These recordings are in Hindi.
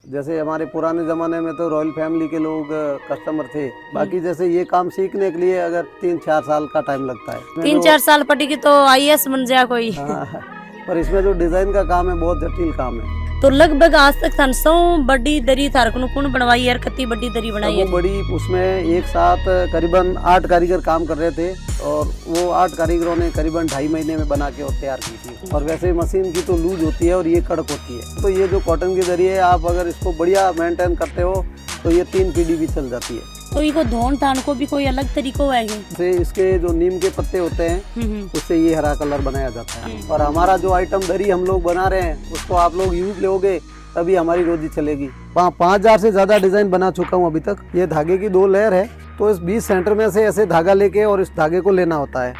जैसे हमारे पुराने ज़माने में तो रॉयल फैमिली के लोग कस्टमर थे। बाकी जैसे ये काम सीखने के लिए अगर 3-4 साल का टाइम लगता है। 3-4 साल पढ़ेगी तो IAS बन जाए कोई। हाँ, पर इसमें जो डिज़ाइन का काम है बहुत जटिल काम है। तो लगभग आज तक थान 100 बड़ी दरी थार कौन बनवाई है, कत्ती बड़ी दरी बनाई है? वो बड़ी उसमें एक साथ करीबन 8 कारीगर काम कर रहे थे और वो 8 कारीगरों ने करीबन 2.5 महीने में बना के और तैयार की थी। और वैसे मशीन की तो लूज होती है और ये कड़क होती है। तो ये जो कॉटन की दरी है, आप अगर इसको बढ़िया मेंटेन करते हो तो ये 3 पीढ़ी भी चल जाती है। तो इको धोन थान को भी कोई अलग तरीको है? से इसके जो नीम के पत्ते होते हैं उससे ये हरा कलर बनाया जाता है। और हमारा जो आइटम दरी हम लोग बना रहे हैं उसको आप लोग यूज लोगे तभी हमारी रोजी चलेगी। 5000 से ज्यादा डिजाइन बना चुका हूँ अभी तक। ये धागे की 2 लेयर है, तो इस 20 सेंटर में से ऐसे धागा लेके और इस धागे को लेना होता है।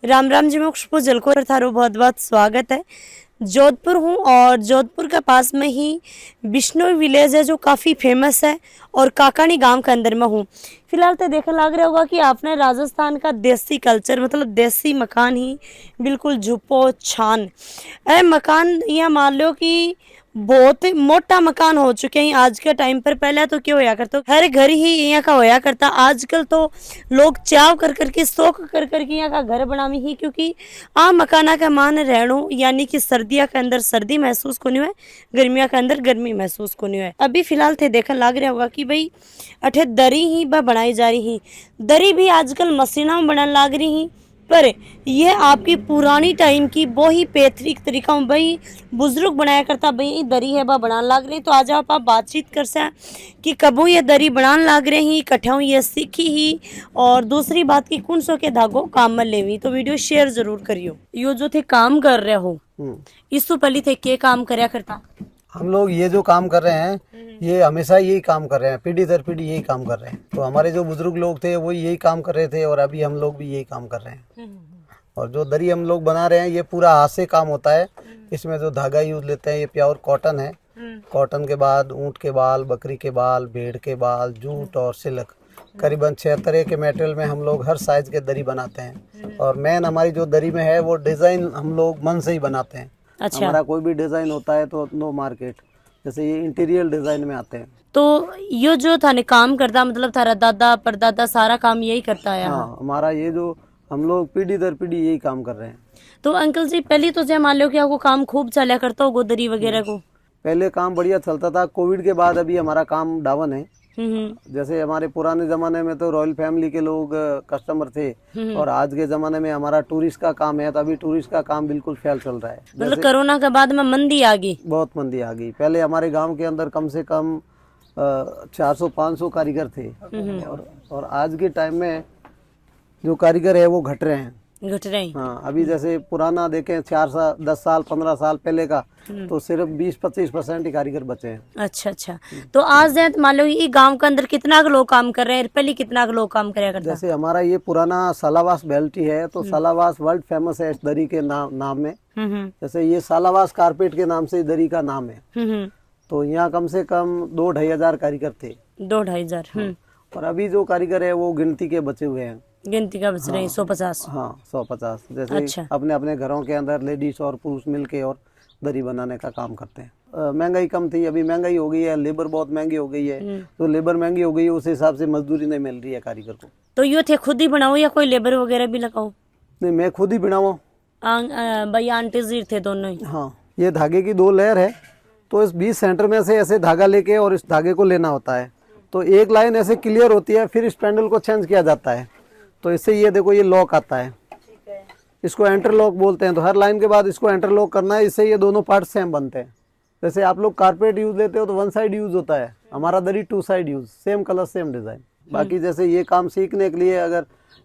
राम राम जी, मैं खुशबू जलकोर थारो बहुत बहुत स्वागत है। जोधपुर हूँ और जोधपुर के पास में ही बिश्नोई विलेज है जो काफ़ी फेमस है और काकानी गांव के अंदर में हूँ। फिलहाल तो देखने लग रहा होगा कि आपने राजस्थान का देसी कल्चर मतलब देसी मकान ही बिल्कुल झुप्पो छान मकान यहाँ मान लो कि बहुत मोटा मकान हो चुके हैं आज के टाइम पर। पहले तो क्या होया करता, हर घर ही यहाँ का होया करता। आजकल तो लोग चाव कर करके शौक कर करके यहाँ का घर बनावे ही, क्योंकि मकाना का मान रहनो यानी कि सर्दिया के अंदर सर्दी महसूस को नहीं है, गर्मिया के अंदर गर्मी महसूस को नहीं है। अभी फिलहाल थे देखने लग रहा होगा कि भाई अठे दरी ही बनाई जा रही ही। दरी भी आजकल मशीना में बनाने लग रही ही, पर यह आपकी पुरानी टाइम की वो ही पैतृक तरीका भाई बुजुर्ग बनाया करता। भाई दरी है बनाने लग रही। तो आज आप बातचीत कर सकते कि कबू ये दरी बनाने लग रहे ही, कट्ठों ये सीखी ही, और दूसरी बात की कौन सो के धागों काम में लेवी। तो वीडियो शेयर जरूर करियो। यो जो थे काम कर रहे हो इससे पहले थे क्या काम करया करता? हम लोग ये जो काम कर रहे हैं ये हमेशा यही काम कर रहे हैं, पीढ़ी दर पीढ़ी यही काम कर रहे हैं। तो हमारे जो बुजुर्ग लोग थे वो यही काम कर रहे थे और अभी हम लोग भी यही काम कर रहे हैं। और जो दरी हम लोग बना रहे हैं ये पूरा हाथ से काम होता है। इसमें जो धागा यूज लेते हैं ये प्योर कॉटन है। कॉटन के बाद ऊँट के बाल, बकरी के बाल, भेड़ के बाल, जूट और सिल्क, करीबन 6 तरह के मटेरियल में हम लोग हर साइज के दरी बनाते हैं। और मेन हमारी जो दरी में है वो डिज़ाइन हम लोग मन से ही बनाते हैं। अच्छा। हमारा कोई भी डिजाइन होता है तो नो मार्केट, जैसे ये इंटीरियर डिजाइन में आते हैं। तो यो जो थाने काम करता मतलब थारा दादा परदादा सारा काम यही करता है? हाँ, हमारा ये जो हम लोग पीढ़ी दर पीढ़ी यही काम कर रहे हैं। तो अंकल जी पहले तो मान लो कि आपको काम खूब चला करता हो दरी वगैरह को? पहले काम बढ़िया चलता था। कोविड के बाद अभी हमारा काम डाउन है। जैसे हमारे पुराने जमाने में तो रॉयल फैमिली के लोग कस्टमर थे और आज के जमाने में हमारा टूरिस्ट का काम है। तो अभी टूरिस्ट का काम बिल्कुल फेल चल रहा है। मतलब कोरोना के बाद में मंदी आ गई? बहुत मंदी आ गई। पहले हमारे गांव के अंदर कम से कम 400-500 कारीगर थे और आज के टाइम में जो कारीगर है वो घट रहे हैं। हाँ, अभी जैसे पुराना देखें 4 साल 10 साल 15 साल पहले का तो सिर्फ 20-25% ही कारीगर बचे हैं। अच्छा। तो आज मान लो ये गांव के अंदर कितना लोग काम कर रहे हैं, पहले कितना लोग काम कराया करता? जैसे हमारा ये पुराना सालावास बेल्टी है तो सालावास वर्ल्ड फेमस है इस दरी के नाम में। जैसे ये सालावास कारपेट के नाम से दरी का नाम है। तो यहाँ कम से कम 2-2.5 हजार कारीगर थे। 2-2.5 हजार। और अभी जो कारीगर है वो गिनती के बचे हुए हैं। गिनती का बच रहे हैं 150। हाँ, 150। जैसे अच्छा। अपने अपने घरों के अंदर लेडीज और पुरुष मिलके और दरी बनाने का काम करते हैं। महंगाई कम थी, अभी महंगाई हो गई है, लेबर बहुत महंगी हो गई है। तो लेबर महंगी हो गई है उस हिसाब से मजदूरी नहीं मिल रही है कारीगर को। तो ये थे खुद ही बनाओ या कोई लेबर वगैरह भी लगाओ? नहीं, मैं खुद ही बनाऊँ। भाई आंटी जी थे दोनों ही? हाँ, ये धागे की 2 लेयर है। तो इस 20 सेंटर में से ऐसे धागा लेके और इस धागे को लेना होता है। तो एक लाइन ऐसे क्लियर होती है, फिर इस पैंडल को चेंज किया जाता है। तो इससे ये देखो ये लॉक आता है, इसको एंटर लॉक बोलते हैं। तो हर लाइन के बाद इसको एंटर लॉक करना है, इससे ये दोनों पार्ट सेम बनते हैं। जैसे आप लोग कारपेट यूज लेते हो तो 1 साइड यूज होता है, हमारा दरी 2 side use, same colour same design. बाकी जैसे ये काम सीखने के लिए अगर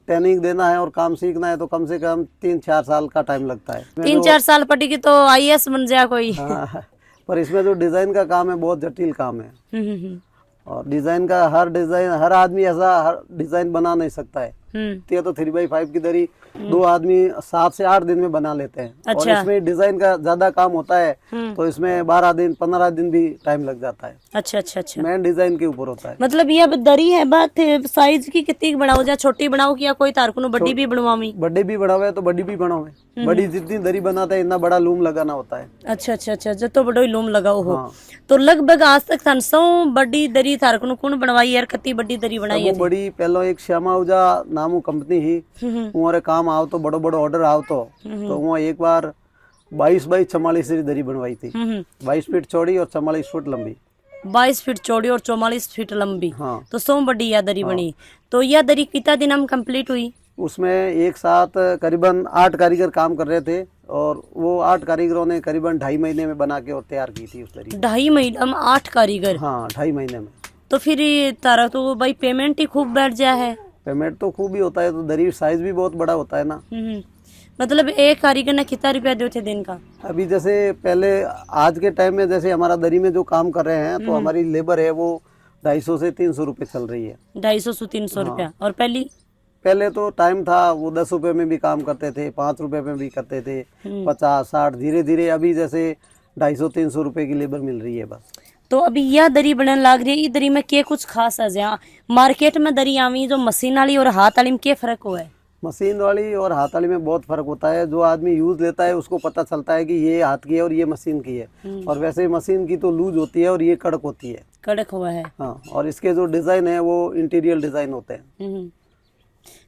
ट्रेनिंग देना है और काम सीखना है तो कम से कम 3-4 साल का टाइम लगता है। 3-4 साल पढ़ेगी तो IAS बन जाए कोई। हाँ, पर इसमें जो डिजाइन का काम है बहुत जटिल काम है। और डिजाइन का हर आदमी ऐसा हर डिजाइन बना नहीं सकता है। तो 3x5 की दरी 2 आदमी 7 से 8 दिन में बना लेते हैं। अच्छा। और इसमें डिजाइन का ज्यादा काम होता है तो इसमें 12 दिन 15 दिन भी टाइम लग जाता है। अच्छा। मेन डिजाइन के ऊपर होता है। मतलब ये अब दरी है बात साइज की कितनी बनाओ, या छोटी बनाओ या कोई तारकुनो बड्डी भी बनवावी? बड्डे भी बढ़ावे तो बड्डी भी बनावे। बड़ी जितनी दरी बनाता है इतना बड़ा लूम लगाना होता है। अच्छा अच्छा अच्छा जो तो बड़ो ही लूम लगाओ हो। हाँ। तो लगभग आज तक थान सौ बड़ी दरी थारक नु कौन बनवाई यार कती बड़ी दरी बनाई वो है बड़ी पहलो एक श्यामा ऊजा नामू कंपनी ही उरे काम आओ तो बड़ो बड़ो ऑर्डर आओ तो वो एक बार 22 बाई 44 री दरी बनवाई थी। 22 फीट चौड़ी और 44 फुट लंबी। 22 फीट चौड़ी और 44 फीट लंबी। हाँ। तो सौ बड़ी यह दरी बनी। तो यह दरी कितना दिन हम कंप्लीट हुई? उसमें एक साथ करीबन 8 कारीगर काम कर रहे थे और वो 8 कारीगरों ने करीबन 2.5 महीने में बना के और तैयार की थी उस दरी। 2.5 महीने में 8 कारीगर? हाँ 2.5 महीने में। तो फिर तारा तो भाई पेमेंट ही खूब बैठ जाए है। पेमेंट तो खूब ही होता है, तो दरी साइज भी बहुत बड़ा होता है ना। मतलब एक कारीगर ने कितना रुपया देते थे दिन का? अभी जैसे पहले आज के टाइम में जैसे हमारा दरी में जो काम कर रहे हैं तो हमारी लेबर है वो 250 से 300 रुपए चल रही है। 250 से 300 रुपया। और पहले तो टाइम था वो 10 रुपए में भी काम करते थे, 5 रुपए में भी करते थे, 50 60 धीरे धीरे अभी जैसे 250-300 रुपए की लेबर मिल रही है बस। तो अभी यह दरी बनने लग रही है, ये दरी में क्या कुछ खास है? जहाँ मार्केट में दरी आवी जो मशीन वाली और हाथ वाली में क्या फर्क हुआ है? मशीन वाली और हाथ वाली में बहुत फर्क होता है। जो आदमी यूज लेता है उसको पता चलता है कि ये हाथ की है और ये मशीन की है। और वैसे मशीन की तो लूज होती है और ये कड़क होती है। कड़क हुआ है। हाँ, और इसके जो डिजाइन है वो इंटीरियर डिजाइन होते हैं।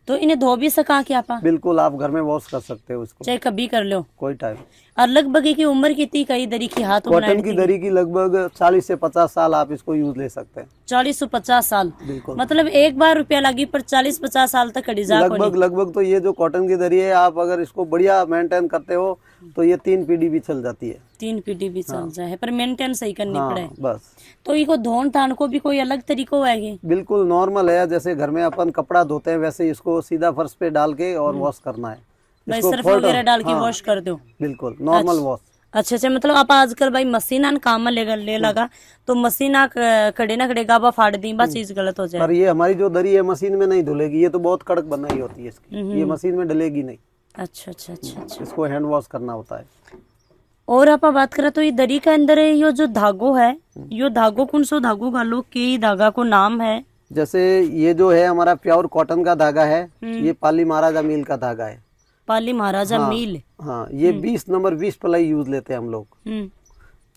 तो इन्हें धो भी सका क्या आपा? बिल्कुल, आप घर में वॉश कर सकते हो इसको, चाहे कभी कर लो कोई टाइम। और लगभग की उम्र कितनी कई दरी की हाथ कॉटन की दरी की लगभग 40 से 50 साल आप इसको यूज ले सकते हैं। 40 से 50 साल? बिल्कुल। मतलब एक बार रुपया लगी पर 40-50 साल तक खड़ी जा। लगभग तो ये जो कॉटन की दरी है आप अगर इसको बढ़िया मेंटेन करते हो तो ये 3 पीढ़ी भी चल जाती है। 3 पीढ़ी भी चल जाए पर मेंटेन सही करनी पड़े बस। तो इको धोन धान को भी कोई अलग तरीको है? बिल्कुल नॉर्मल है, जैसे घर में अपन कपड़ा धोते हैं वैसे इसको सीधा फर्श पे डाल के और वॉश करना है। भाई सर्फ वगैरह डाल के वॉश कर दो? बिल्कुल नॉर्मल वॉश। अच्छा, मतलब आप आजकल भाई मशीन काम में ले लगा तो मशीन खड़े ना खड़े गाबा फाड़ दी बस चीज गलत हो जाए। पर ये हमारी जो दरी है मशीन में नहीं धुलेगी, ये तो बहुत कड़क बनाई होती है इसकी, ये मशीन में डलेगी नहीं। अच्छा अच्छा अच्छा अच्छा। इसको हैंड वॉश करना होता है। और आप बात करें तो ये दरी के अंदर है यो जो धागो है, यो धागो कौन सो धागो गालो के धागा को नाम है? जैसे ये जो है हमारा प्योर कॉटन का धागा है, ये पाली महाराजा मील का धागा है। पाली महाराजा मील? हाँ, ये 20 नंबर 20 प्लाई यूज लेते हैं हम लोग।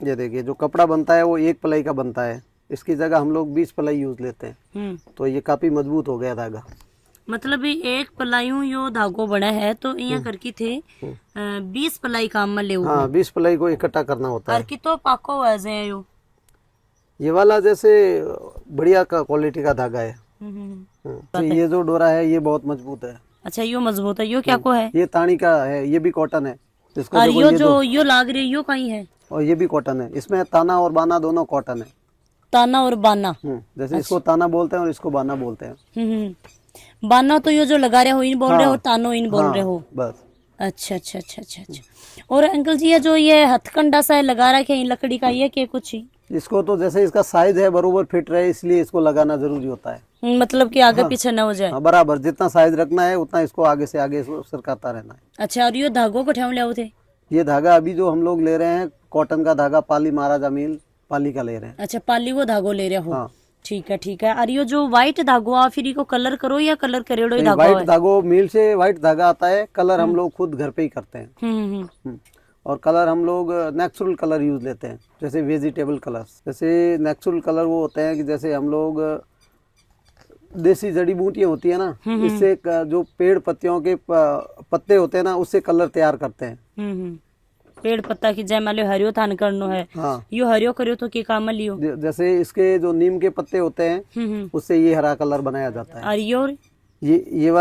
ये देखिए जो कपड़ा बनता है वो 1 प्लाई का बनता है, इसकी जगह हम लोग 20 प्लाई यूज लेते हैं। तो ये काफी मजबूत हो गया धागा। मतलब एक पलाईयों यो धागो बना है तो यहाँ करके थे 20 पलाई काम में ले। हाँ, 20 प्लाई को इकट्ठा करना होता है। तो पाको वैसे है यो ये वाला जैसे बढ़िया क्वालिटी का धागा है। तो ये जो डोरा है ये बहुत मजबूत है। अच्छा, यो मजबूत है। यो क्या को है? ये तानी का है, ये भी कॉटन है। और यो जो यो लाग रही है यो कहीं है? और ये भी कॉटन है। इसमें ताना और बाना दोनों कॉटन है। ताना और बाना? जैसे इसको ताना बोलते हैं और इसको बाना बोलते हैं। बाना तो यो जो लगा रहे हो इन बोल रहे हो, तानो इन बोल रहे हो बस। अच्छा अच्छा अच्छा अच्छा अच्छा। और अंकल जी ये जो ये हथकंडा सा लगा रखा है लकड़ी का, ये क्या कुछ ही? इसको तो जैसे इसका साइज है बरोबर फिट रहे इसलिए इसको लगाना जरूरी होता है। मतलब कि आगे पीछे न हो जाए। बराबर जितना साइज रखना है उतना इसको आगे से आगे सरकाता रहना है। अच्छा, और ये धागों को ठेव ले थे? ये धागा अभी जो हम लोग ले रहे हैं कॉटन का धागा पाली महाराजा मील पाली का ले रहे हैं। अच्छा, पाली वो धागो ले रहे हो? ठीक है ठीक है। और ये जो व्हाइट धागो आ फिर इसको कलर करो या कलर करेड़ो ही धागो? व्हाइट धागो मिल से व्हाइट धागा आता है, कलर हम लोग खुद घर पे ही करते हैं। और कलर हम लोग नेचुरल कलर यूज लेते हैं, जैसे वेजिटेबल कलर्स। जैसे नेचुरल कलर वो होते हैं कि जैसे हम लोग देसी जड़ी बूटियां होती है ना, इससे जो पेड़ पत्तियों के पत्ते होते हैं ना उससे कलर तैयार करते हैं। पेड़ पत्ता की जय माले हरियो थान करनो है। हाँ, यो हरियो करियो तो की काम लियो? जैसे इसके जो नीम के पत्ते होते हैं उससे ये हरा कलर बनाया जाता है। और ये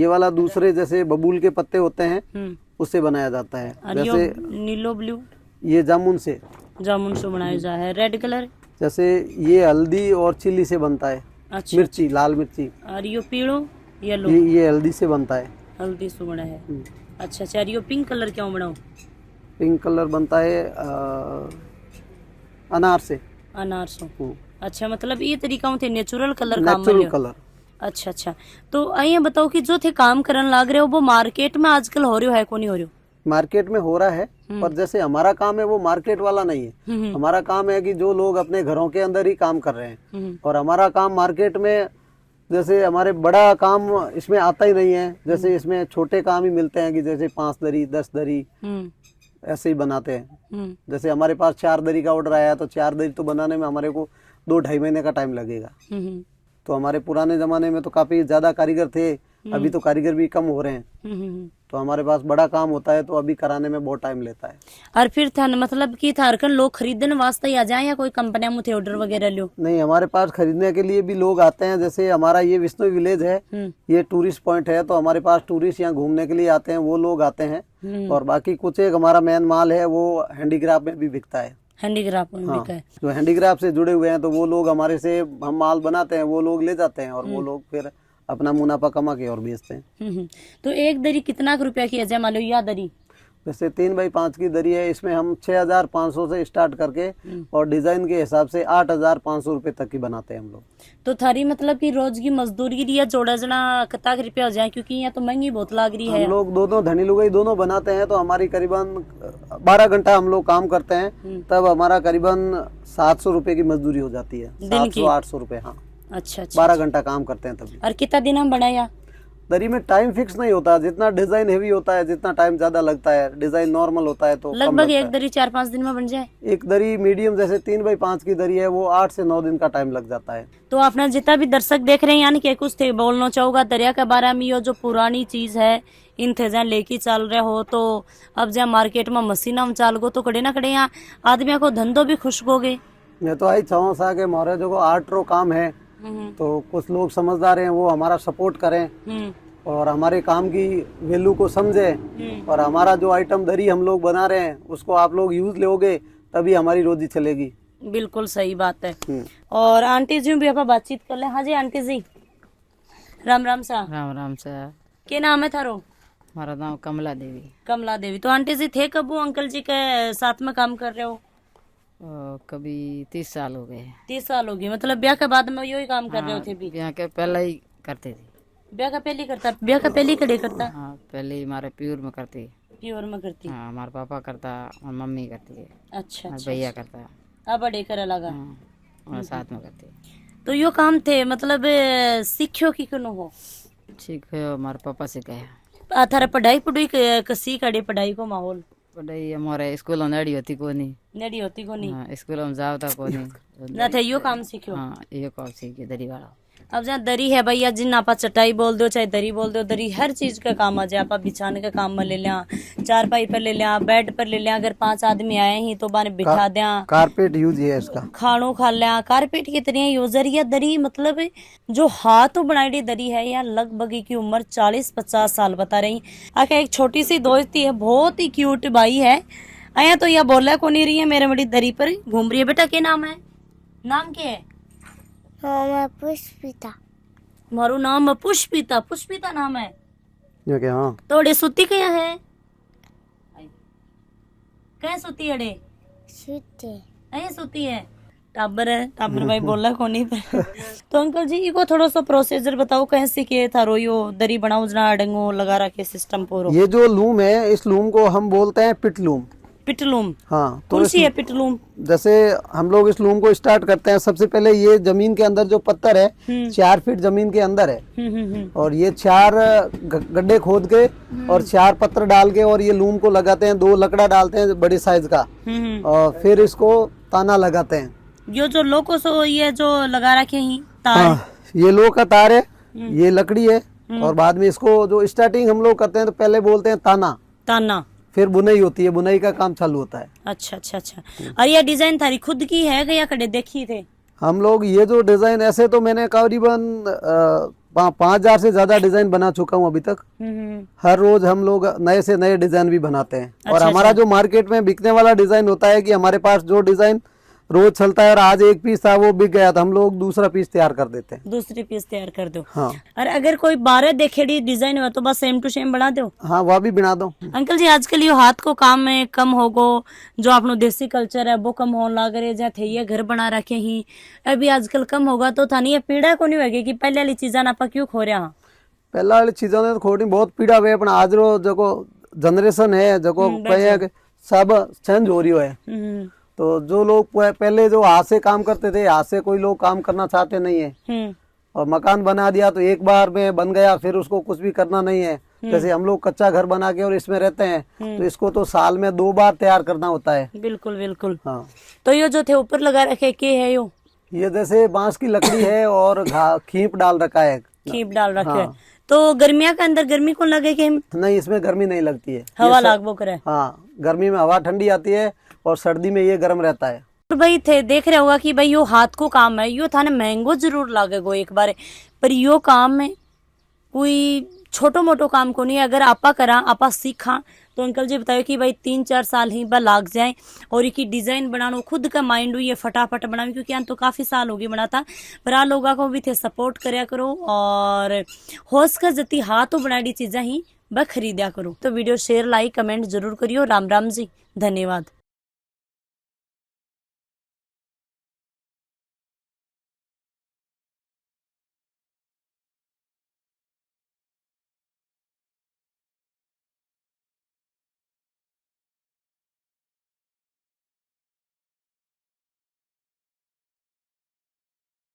वाला दूसरे जैसे बबूल के पत्ते होते हैं उससे बनाया जाता है। जैसे नीलो ब्लू ये जामुन से बनाया जा है। रेड कलर जैसे ये हल्दी और चिल्ली से बनता है। अच्छा, मिर्ची, लाल मिर्ची। और यो पीड़ो येलो ये हल्दी से बनता है। हल्दी से बना है। अच्छा अच्छा। यो पिंक कलर क्यों बनाओ? पिंक कलर बनता है अनार से। अनार से। अच्छा, मतलब ये तरीका थे नेचुरल कलर नेचुरल कलर। अच्छा अच्छा। तो अँ बताओ कि जो थे काम करने लग रहे हो वो मार्केट में आजकल हो रहे हो है को नहीं हो रहे हो? मार्केट में हो रहा है पर जैसे हमारा काम है वो मार्केट वाला नहीं है। हमारा काम है कि जो लोग अपने घरों के अंदर ही काम कर रहे हैं और हमारा काम मार्केट में जैसे हमारे बड़ा काम इसमें आता ही नहीं है, जैसे इसमें छोटे काम ही मिलते हैं कि जैसे 5 दरी 10 दरी ऐसे ही बनाते हैं। जैसे हमारे पास 4 दरी का ऑर्डर आया तो 4 दरी तो बनाने में हमारे को 2-2.5 महीने का टाइम लगेगा। तो हमारे पुराने जमाने में तो काफी ज्यादा कारीगर थे, अभी तो कारीगर भी कम हो रहे हैं, तो हमारे पास बड़ा काम होता है तो अभी कराने में बहुत टाइम लेता है। और फिर था मतलब कि थारकन लोग खरीदने वास्ते ही आ जाए या कोई कंपनियां मुझे ऑर्डर वगैरह लो? नहीं, हमारे पास खरीदने के लिए भी लोग आते हैं। जैसे हमारा ये विष्णु विलेज है, ये टूरिस्ट पॉइंट है, तो हमारे पास टूरिस्ट यहाँ घूमने के लिए आते हैं, वो लोग आते हैं। और बाकी कुछ एक हमारा मेन माल है वो हैंडीक्राफ्ट में भी बिकता है। हैंडीक्राफ्ट में बिका है? जो हैंडीक्राफ्ट से जुड़े हुए हैं तो वो लोग हमारे से हम माल बनाते हैं, वो लोग ले जाते हैं और वो लोग फिर अपना मुनाफा कमा के और बेचते हैं। तो एक दरी कितना रुपया की है? मान लो यह दरी जैसे 3x5 की दरी है, इसमें हम 6,500 से स्टार्ट करके और डिजाइन के हिसाब से 8,500 रुपए तक की बनाते हैं हम लोग। तो थारी मतलब कि रोज की मजदूरी के लिए जोड़ा जना कितना रुपया हो जाए, क्योंकि यहाँ तो महंगी बहुत लाग रही है। हम लोग दोनों धनी लुगाई दोनों बनाते हैं तो हमारी करीबन 12 घंटा हम लोग काम करते हैं, तब हमारा करीबन 700 रुपए की मजदूरी हो जाती है। 700-800 रुपए। हाँ, अच्छा। 12 घंटा काम करते हैं तभी। और कितना दिन हम बनाया? दरी में टाइम फिक्स नहीं होता, जितना डिजाइन हेवी होता है जितना टाइम ज्यादा लगता है, डिजाइन नॉर्मल होता है तो लगभग एक दरी 4-5 दिन में बन जाए। एक दरी मीडियम जैसे 3x5 की दरी है वो 8 से 9 दिन का टाइम लग जाता है। तो आपने जितना भी दर्शक देख रहे हैं यानी कि कुछ थे बोलना चाहूंगा दरिया के बारे में, ये जो पुरानी चीज है इन थे जहाँ लेके चल रहे हो, तो अब जहाँ मार्केट में मशीन हम चाल गो तो कड़े ना कड़े यहाँ आदमी को धंधो भी खुश हो गए। मैं तो आई चाहूँ सा कि हमारे जो आर्ट रो काम है तो कुछ लोग समझदार हैं वो हमारा सपोर्ट करें और हमारे काम की वैल्यू को समझे, और हमारा जो आइटम दरी हम लोग बना रहे हैं उसको आप लोग यूज लोगे तभी हमारी रोजी चलेगी। बिल्कुल सही बात है। और आंटी जी भी आप बातचीत कर ले। हाँ जी आंटी जी, राम राम सा। राम राम सा। क्या नाम है थारो? हमारा नाम कमला देवी। कमला देवी। तो आंटी जी थे कब वो अंकल जी के साथ में काम कर रहे हो? कभी 30 साल हो गए। 30 साल हो गए, मतलब ब्याह के बाद में यही काम कर रहे हो थे भी? ब्याह के पहले ही करते थे। ब्याह का पहले करता? ब्याह का पहले कड़े करता? हाँ, पहले ही हमारे प्योर में करते। प्योर में करती? हाँ, हमारे पापा करता और मम्मी करती है। अच्छा। भैया करता। अब बड़े कर लगा। हाँ, और साथ में करते। तो यो काम थे मतलब सीखो की क्यों हो? ठीक है, हमारे पापा से कहा। थारा पढ़ाई कसी कड़े पढ़ाई को माहौल? पढ़ाई हमारे स्कूल में नड़ी होती को नहीं। नड़ी होती को नहीं? हाँ, स्कूल में जाओ था को नहीं। ना था यो काम सीखो? हाँ, ये काम सीखे दरी वाला। अब जहाँ दरी है भैया, जिन आप चटाई बोल दो चाहे दरी बोल दो, दरी हर चीज का काम आ जाए। आप बिछाने का काम में ले लिया, चारपाई पर ले लिया, बेड पर ले लिया, अगर 5 आदमी आए ही तो बाने बिठा दिया। कारपेट यूज है इसका, खानो खा लिया। कारपेट की तरह यूजर या दरी मतलब जो हाथों बनाई दरी है या लगभग की उम्र 40-50 साल बता रही। आके एक छोटी सी दोस्ती है, बहुत ही क्यूट बाई है। आया तो यह बोला को नहीं रही है, मेरे बड़ी दरी पर घूम रही है। बेटा क्या नाम है? नाम क्या है? पुष्पिता। मारू नाम पुष्पिता। पुष्पिता नाम है? हाँ। तोड़े सुती क्या है? क्या सुती है? सुती है टाबर है। टाबर भाई बोला को नहीं पर। तो अंकल जी इको थोड़ा सा प्रोसीजर बताओ, कैसे किए था रोयो दरी बनाओ जना अडंगो लगा रखे सिस्टम पूरा? ये जो लूम है इस लूम को हम बोलते हैं पिटलूम। पिटलूम? हाँ। कौन सी है पिटलूम? जैसे हम लोग इस लूम को स्टार्ट करते हैं, सबसे पहले ये जमीन के अंदर जो पत्थर है 4 फीट जमीन के अंदर है, और ये 4 गड्ढे खोद के और 4 पत्थर डाल के और ये लूम को लगाते हैं। 2 लकड़ा डालते हैं बड़ी साइज का, और फिर इसको ताना लगाते हैं। यो जो लोको सो ये जो लगा रखे ही तार? हाँ, ये लो का तार है, ये लकड़ी है, और बाद में इसको जो स्टार्टिंग हम लोग करते हैं तो पहले बोलते हैं ताना। ताना। फिर बुनाई होती है, बुनाई का काम चालू होता है। अच्छा अच्छा अच्छा। और ये डिजाइन थारी खुद की है या कड़े देखी थे? हम लोग ये जो डिजाइन ऐसे तो मैंने करीबन 5,000 से ज्यादा डिजाइन बना चुका हूँ अभी तक। हर रोज हम लोग नए से नए डिजाइन भी बनाते हैं। और हमारा जो मार्केट में बिकने वाला डिजाइन होता है कि हमारे पास जो डिजाइन रोज चलता है और आज एक पीस था वो बिक गया, तो हम लोग दूसरा पीस तैयार कर देते हैं। दूसरी पीस तैयार कर दो। हाँ। और अगर कोई 12 देखेड़ी डिजाइन हो तो बस सेम टू सेम बना दो? हाँ, वह भी बना दो। अंकल जी आजकल ये हाथ को काम में कम हो गो, जो आपनो देसी कल्चर है वो कम होने लग रहे, जहाँ थे ये घर बना रखे ही अभी आजकल कम होगा, तो थानी ये पीड़ा को नहीं होगी कि पहले वाली चीजा ना क्यों खो रहा? पहला वाली चीजों ने तो खोटी बहुत पीड़ा हुई, अपन आज रो जो जनरेशन है जो सब चेंज हो रही है। तो जो लोग पहले जो हाथ से काम करते थे, हाथ से कोई लोग काम करना चाहते नहीं है, और मकान बना दिया तो एक बार में बन गया, फिर उसको कुछ भी करना नहीं है। जैसे हम लोग कच्चा घर बना के और इसमें रहते हैं, तो इसको तो साल में 2 बार तैयार करना होता है। बिल्कुल बिल्कुल। हाँ, तो ये जो थे ऊपर लगा रखे के है यो ये जैसे बांस की लकड़ी है और खींप डाल रखा है। खीप डाल रखे है। हाँ। तो गर्मिया के अंदर गर्मी को लगे कि नहीं, इसमें गर्मी नहीं लगती है। हवा लागबो करे। हाँ, गर्मी में हवा ठंडी आती है और सर्दी में ये गर्म रहता है। और भाई थे देख रहे होगा कि भाई यो हाथ को काम है, यो थाने महंगो जरूर लागेगो एक बार, पर यो काम में कोई छोटो मोटो काम को नहीं है। अगर आपा करा, आपा सीखा, तो अंकल जी बताओ कि भाई 3-4 साल ही बा लाग जाए और एक डिजाइन बनाना खुद का माइंड हुई है फटाफट बनावे, क्योंकि यहाँ तो काफी साल हो गए बनाता। पर आ लोगों को भी थे सपोर्ट करया करो और होश का जती हाथों बनाई चीजें ही ब खरीदा करो। तो वीडियो शेयर, लाइक, कमेंट जरूर करियो। राम राम जी, धन्यवाद।